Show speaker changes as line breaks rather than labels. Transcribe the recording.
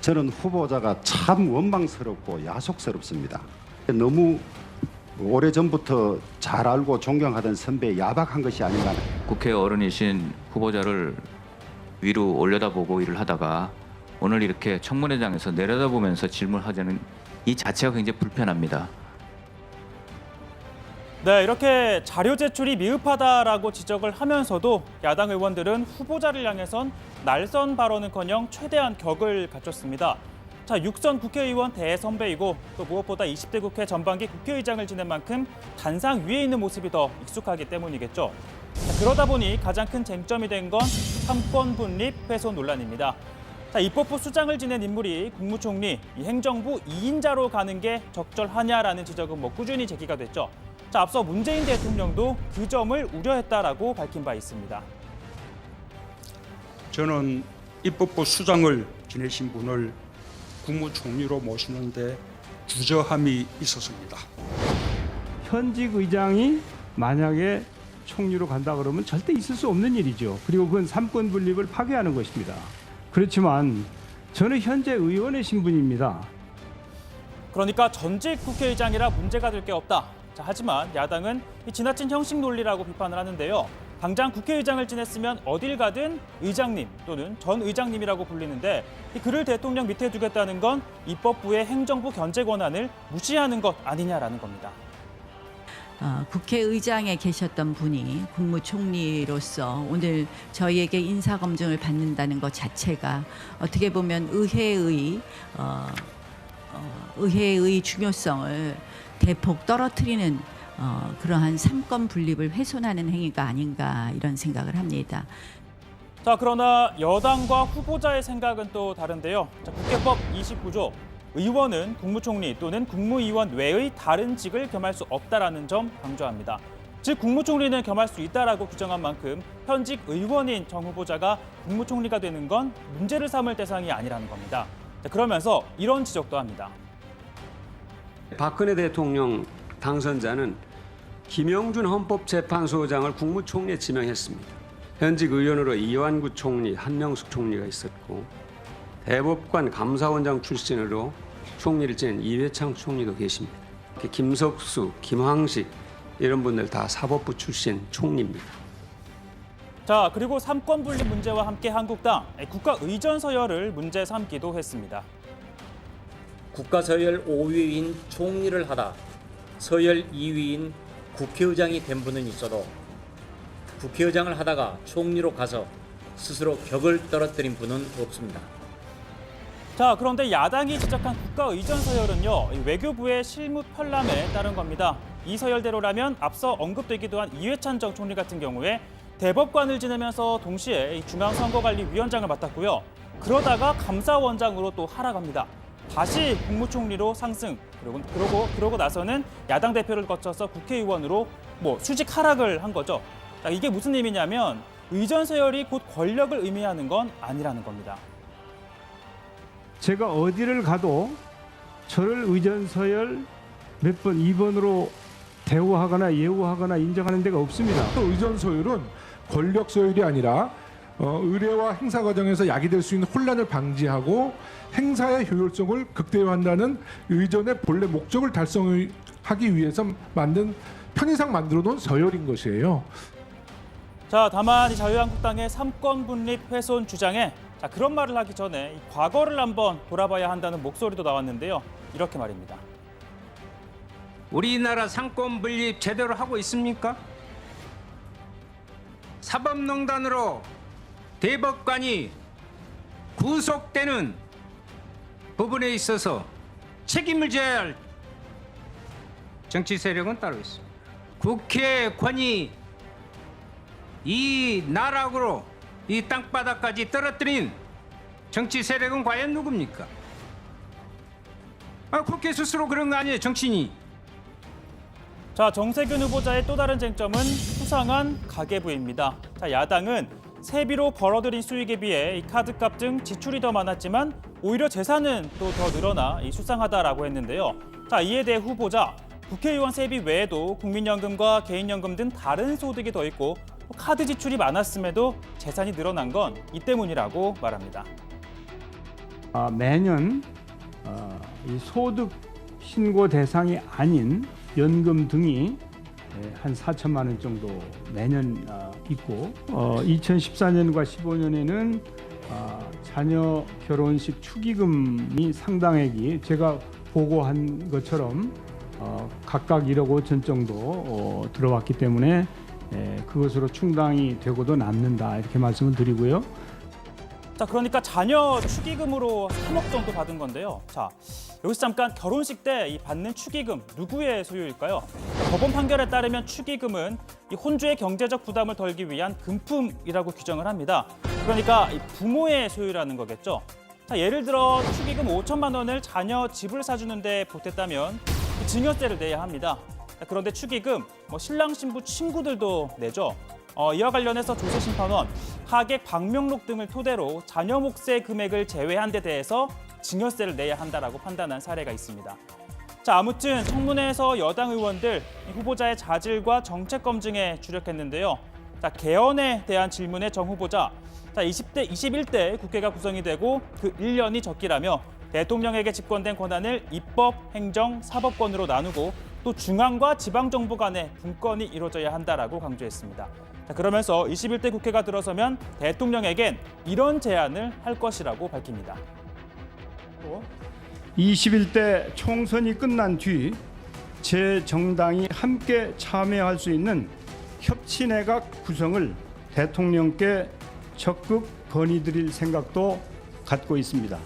저는 후보자가 참 원망스럽고 야속스럽습니다. 너무 오래전부터 잘 알고 존경하던 선배에 야박한 것이 아닌가.
국회 어른이신 후보자를 위로 올려다보고 일을 하다가 오늘 이렇게 청문회장에서 내려다보면서 질문하자는 이 자체가 굉장히 불편합니다.
네, 이렇게 자료 제출이 미흡하다라고 지적을 하면서도 야당 의원들은 후보자를 향해선 날선 발언은커녕 최대한 격을 갖췄습니다. 자, 6선 국회의원 대선배이고 또 무엇보다 20대 국회 전반기 국회의장을 지낸 만큼 단상 위에 있는 모습이 더 익숙하기 때문이겠죠. 자, 그러다 보니 가장 큰 쟁점이 된 건 삼권 분립 훼손 논란입니다. 자, 입법부 수장을 지낸 인물이 국무총리, 이 행정부 2인자로 가는 게 적절하냐라는 지적은 꾸준히 제기가 됐죠. 자, 앞서 문재인 대통령도 그 점을 우려했다라고 밝힌 바 있습니다.
저는 입법부 수장을 지내신 분을 국무총리로 모시는데 주저함이 있었습니다.
현직 의장이 만약에 총리로 간다 그러면 절대 있을 수 없는 일이죠. 그리고 그건 삼권 분립을 파괴하는 것입니다. 그렇지만 저는 현재 의원의 신분입니다.
그러니까 전직 국회의장이라 문제가 될 게 없다. 자, 하지만 야당은 이 지나친 형식 논리라고 비판을 하는데요. 당장 국회의장을 지냈으면 어딜 가든 의장님 또는 전 의장님이라고 불리는데 이 그를 대통령 밑에 두겠다는 건 입법부의 행정부 견제 권한을 무시하는 것 아니냐라는 겁니다.
국회의장에 계셨던 분이 국무총리로서 오늘 저희에게 인사검증을 받는다는 것 자체가 어떻게 보면 의회의 중요성을 대폭 떨어뜨리는 그러한 삼권 분립을 훼손하는 행위가 아닌가 이런 생각을 합니다.
자, 그러나 여당과 후보자의 생각은 또 다른데요. 자, 국회법 29조. 의원은 국무총리 또는 국무위원 외의 다른 직을 겸할 수 없다라는 점 강조합니다. 즉 국무총리는 겸할 수 있다라고 규정한 만큼 현직 의원인 정 후보자가 국무총리가 되는 건 문제를 삼을 대상이 아니라는 겁니다. 자, 그러면서 이런 지적도 합니다.
박근혜 대통령 당선자는 김영준 헌법재판소장을 국무총리에 지명했습니다. 현직 의원으로 이완구 총리, 한명숙 총리가 있었고 대법관 감사원장 출신으로 총리를 지낸 이회창 총리도 계십니다. 김석수, 김황식 이런 분들 다 사법부 출신 총리입니다.
자, 그리고 삼권 분립 문제와 함께 한국당 국가의전 서열을 문제 삼기도 했습니다.
국가서열 5위인 총리를 하다 서열 2위인 국회의장이 된 분은 있어도 국회의장을 하다가 총리로 가서 스스로 격을 떨어뜨린 분은 없습니다.
자, 그런데 야당이 지적한 국가의전 서열은요, 외교부의 실무 편람에 따른 겁니다. 이 서열대로라면 앞서 언급되기도 한 이회찬 전 총리 같은 경우에 대법관을 지내면서 동시에 중앙선거관리위원장을 맡았고요. 그러다가 감사원장으로 또 하락합니다. 다시 국무총리로 상승, 그러고 나서는 야당 대표를 거쳐서 국회의원으로 수직 하락을 한 거죠. 자, 이게 무슨 의미냐면 의전 서열이 곧 권력을 의미하는 건 아니라는 겁니다.
제가 어디를 가도 저를 의전 서열 몇 번, 2번으로 대우하거나 예우하거나 인정하는 데가 없습니다.
또 의전 서열은 권력 서열이 아니라 의례와 행사 과정에서 야기될 수 있는 혼란을 방지하고 행사의 효율성을 극대화한다는 의전의 본래 목적을 달성하기 위해서 만든 편의상 만들어 놓은 서열인 것이에요.
자, 다만 이 자유한국당의 삼권 분립 훼손 주장에 그런 말을 하기 전에 과거를 한번 돌아봐야 한다는 목소리도 나왔는데요. 이렇게 말입니다.
우리나라 삼권 분립 제대로 하고 있습니까? 사법농단으로 대법관이 구속되는 부분에 있어서 책임을 져야 할 정치 세력은 따로 있습니다. 국회 권위 이 나락으로 이 땅바닥까지 떨어뜨린 정치 세력은 과연 누굽니까? 국회 스스로 그런 거 아니에요, 정치인이.
자, 정세균 후보자의 또 다른 쟁점은 수상한 가계부입니다. 자, 야당은 세비로 벌어들인 수익에 비해 이 카드값 등 지출이 더 많았지만 오히려 재산은 또 더 늘어나 수상하다라고 했는데요. 자, 이에 대해 후보자, 국회의원 세비 외에도 국민연금과 개인연금 등 다른 소득이 더 있고 카드 지출이 많았음에도 재산이 늘어난 건 이 때문이라고 말합니다.
매년 이 소득 신고 대상이 아닌 연금 등이 한 4천만 원 정도 매년 있고 2014년과 15년에는 자녀 결혼식 축의금이 상당액이 제가 보고한 것처럼 각각 1억 5천 정도 들어왔기 때문에 그것으로 충당이 되고도 남는다 이렇게 말씀을 드리고요.
자, 그러니까 자녀 축의금으로 3억 정도 받은 건데요. 자, 여기서 잠깐 결혼식 때 이 받는 축의금 누구의 소유일까요? 법원 판결에 따르면 축의금은 이 혼주의 경제적 부담을 덜기 위한 금품이라고 규정을 합니다. 그러니까 이 부모의 소유라는 거겠죠. 자, 예를 들어 축의금 5천만 원을 자녀 집을 사주는데 보탰다면 증여세를 내야 합니다. 자, 그런데 축의금 신랑 신부 친구들도 내죠. 이와 관련해서 조세심판원 하객 방명록 등을 토대로 자녀 몫의 금액을 제외한 데 대해서 증여세를 내야 한다라고 판단한 사례가 있습니다. 자, 아무튼 청문회에서 여당 의원들 후보자의 자질과 정책 검증에 주력했는데요. 자, 개헌에 대한 질문에 정 후보자, 자, 21대 국회가 구성이 되고 그 1년이 적기라며 대통령에게 집권된 권한을 입법, 행정, 사법권으로 나누고 또 중앙과 지방정부 간의 분권이 이루어져야 한다라고 강조했습니다. 자, 그러면서 21대 국회가 들어서면 대통령에겐 이런 제안을 할 것이라고 밝힙니다.
21대 총선이 끝난 뒤 제 정당이 함께 참여할 수 있는 협치내각 구성을 대통령께 적극 건의드릴 생각도 갖고 있습니다.